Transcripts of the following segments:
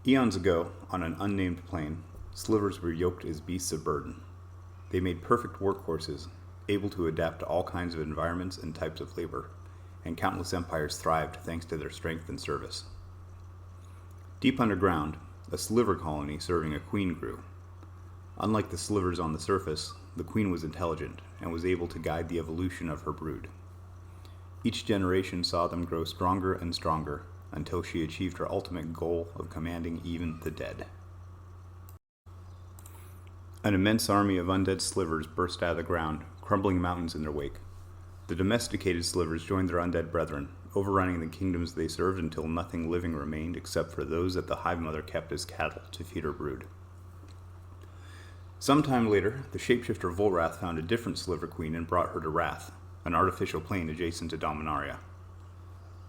Eons ago, on an unnamed plane, Slivers were yoked as beasts of burden. They made perfect workhorses, able to adapt to all kinds of environments and types of labor, and countless empires thrived thanks to their strength and service. Deep underground, a sliver colony serving a queen grew. Unlike the slivers on the surface, the queen was intelligent and was able to guide the evolution of her brood. Each generation saw them grow stronger and stronger until she achieved her ultimate goal of commanding even the dead. An immense army of undead slivers burst out of the ground, crumbling mountains in their wake. The domesticated slivers joined their undead brethren, overrunning the kingdoms they served until nothing living remained except for those that the Hive Mother kept as cattle to feed her brood. Sometime later, the shapeshifter Volrath found a different sliver queen and brought her to Rath, an artificial plane adjacent to Dominaria.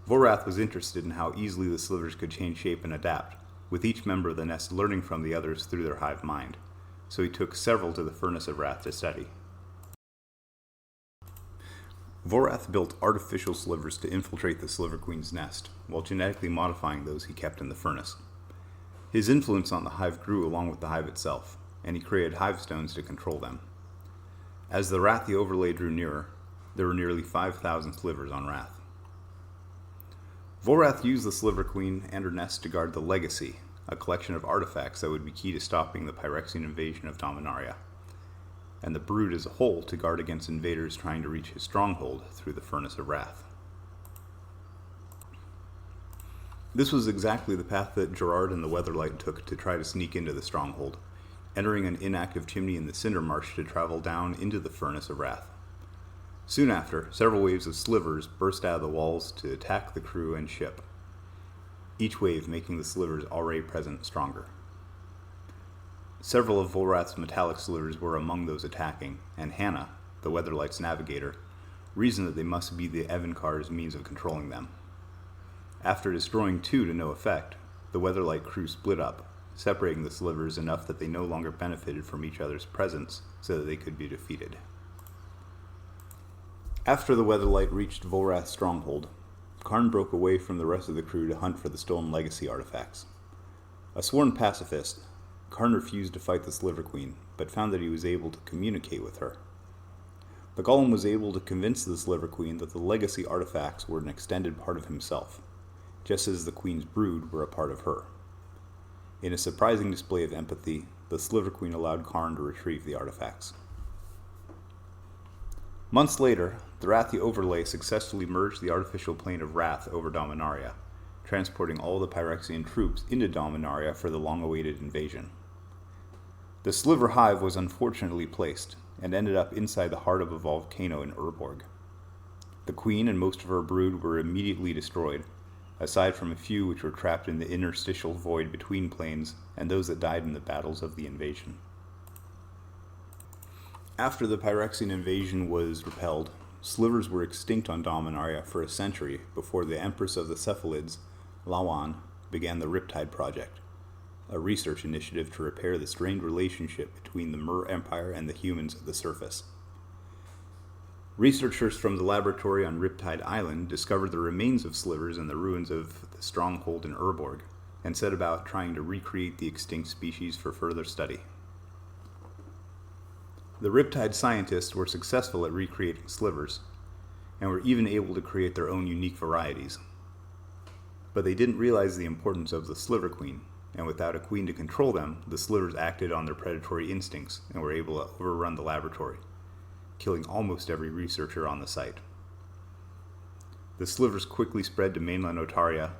Volrath was interested in how easily the slivers could change shape and adapt, with each member of the nest learning from the others through their hive mind, so he took several to the furnace of Rath to study. Volrath built artificial slivers to infiltrate the sliver queen's nest, while genetically modifying those he kept in the furnace. His influence on the hive grew along with the hive itself, and he created hive stones to control them. As the Rathi overlay drew nearer, there were nearly 5,000 slivers on Rath. Volrath used the sliver queen and her nest to guard the Legacy, a collection of artifacts that would be key to stopping the Phyrexian invasion of Dominaria, and the brood as a whole to guard against invaders trying to reach his stronghold through the furnace of Rath. This was exactly the path that Gerard and the Weatherlight took to try to sneak into the stronghold, entering an inactive chimney in the Cinder Marsh to travel down into the furnace of Rath. Soon after, several waves of slivers burst out of the walls to attack the crew and ship, each wave making the slivers already present stronger. Several of Volrath's metallic slivers were among those attacking, and Hannah, the Weatherlight's navigator, reasoned that they must be the Evankar's means of controlling them. After destroying two to no effect, the Weatherlight crew split up, separating the slivers enough that they no longer benefited from each other's presence so that they could be defeated. After the Weatherlight reached Volrath's stronghold, Karn broke away from the rest of the crew to hunt for the stolen legacy artifacts. A sworn pacifist, Karn refused to fight the Sliver Queen, but found that he was able to communicate with her. The Golem was able to convince the Sliver Queen that the legacy artifacts were an extended part of himself, just as the Queen's brood were a part of her. In a surprising display of empathy, the Sliver Queen allowed Karn to retrieve the artifacts. Months later, the Rathi overlay successfully merged the artificial plane of Rath over Dominaria, transporting all the Phyrexian troops into Dominaria for the long-awaited invasion. The Sliver Hive was unfortunately placed, and ended up inside the heart of a volcano in Urborg. The Queen and most of her brood were immediately destroyed, aside from a few which were trapped in the interstitial void between planes and those that died in the battles of the invasion. After the Phyrexian invasion was repelled, slivers were extinct on Dominaria for a century before the Empress of the Cephalids, Lawan, began the Riptide Project, a research initiative to repair the strained relationship between the Mer Empire and the humans of the surface. Researchers from the laboratory on Riptide Island discovered the remains of slivers in the ruins of the stronghold in Urborg, and set about trying to recreate the extinct species for further study. The Riptide scientists were successful at recreating slivers, and were even able to create their own unique varieties. But they didn't realize the importance of the Sliver Queen, and without a queen to control them, the slivers acted on their predatory instincts and were able to overrun the laboratory, killing almost every researcher on the site. The slivers quickly spread to mainland Otaria,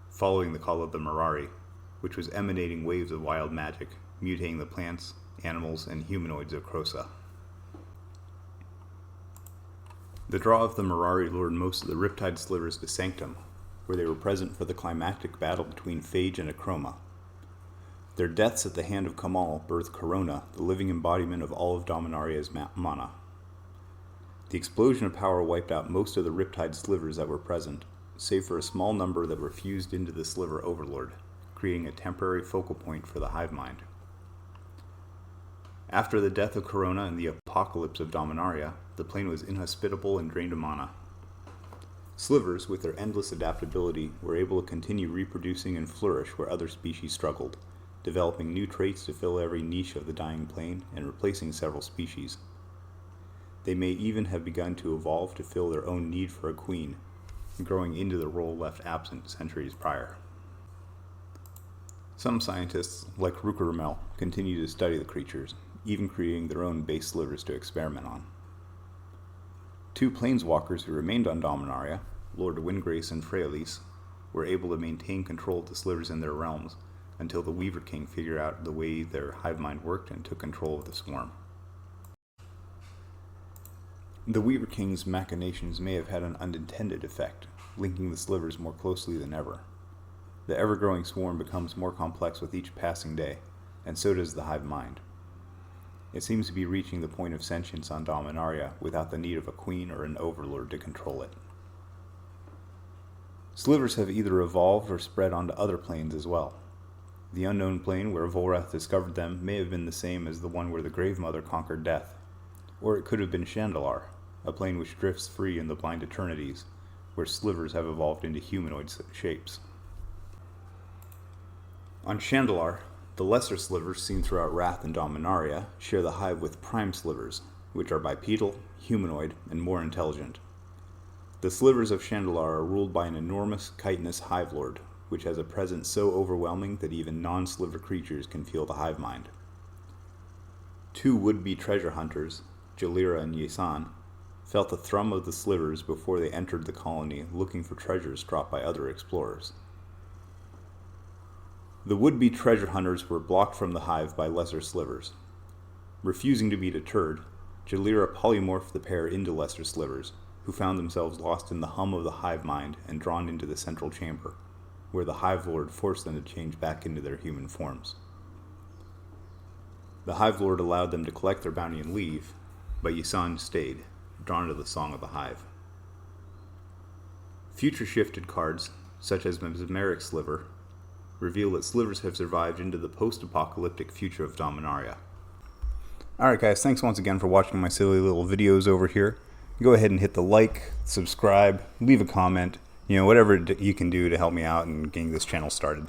following the call of the Mirari, which was emanating waves of wild magic, mutating the plants, animals, and humanoids of Krosa. The draw of the Mirari lured most of the Riptide slivers to Sanctum, where they were present for the climactic battle between Phage and Akroma. Their deaths at the hand of Kamal birthed Corona, the living embodiment of all of Dominaria's mana. The explosion of power wiped out most of the Riptide slivers that were present, save for a small number that were fused into the Sliver Overlord, creating a temporary focal point for the hive mind. After the death of Corona and the apocalypse of Dominaria, the plane was inhospitable and drained of mana. Slivers, with their endless adaptability, were able to continue reproducing and flourish where other species struggled, developing new traits to fill every niche of the dying plane and replacing several species. They may even have begun to evolve to fill their own need for a queen, growing into the role left absent centuries prior. Some scientists, like Rucker continue to study the creatures, even creating their own base slivers to experiment on. Two planeswalkers who remained on Dominaria, Lord Windgrace and Freyalise, were able to maintain control of the slivers in their realms until the Weaver King figured out the way their hive mind worked and took control of the swarm. The Weaver King's machinations may have had an unintended effect, linking the slivers more closely than ever. The ever-growing swarm becomes more complex with each passing day, and so does the hive mind. It seems to be reaching the point of sentience on Dominaria without the need of a queen or an overlord to control it. Slivers have either evolved or spread onto other planes as well. The unknown plane where Volrath discovered them may have been the same as the one where the Grave Mother conquered death, or it could have been Shandalar, a plane which drifts free in the blind eternities, where slivers have evolved into humanoid shapes. On Shandalar, the lesser slivers seen throughout Rath and Dominaria share the hive with prime slivers, which are bipedal, humanoid, and more intelligent. The slivers of Shandalar are ruled by an enormous chitinous hive lord, which has a presence so overwhelming that even non-sliver creatures can feel the hive mind. Two would-be treasure hunters, Jalira and Yesan, felt the thrum of the slivers before they entered the colony looking for treasures dropped by other explorers. The would-be treasure hunters were blocked from the hive by lesser slivers. Refusing to be deterred, Jalira polymorphed the pair into lesser slivers, who found themselves lost in the hum of the hive mind and drawn into the central chamber, where the Hive Lord forced them to change back into their human forms. The Hive Lord allowed them to collect their bounty and leave, but Yesan stayed, drawn to the song of the hive. Future shifted cards, such as Mesmeric Sliver, reveal that slivers have survived into the post-apocalyptic future of Dominaria. Alright guys, thanks once again for watching my silly little videos over here. Go ahead and hit the like, subscribe, leave a comment, whatever you can do to help me out and getting this channel started.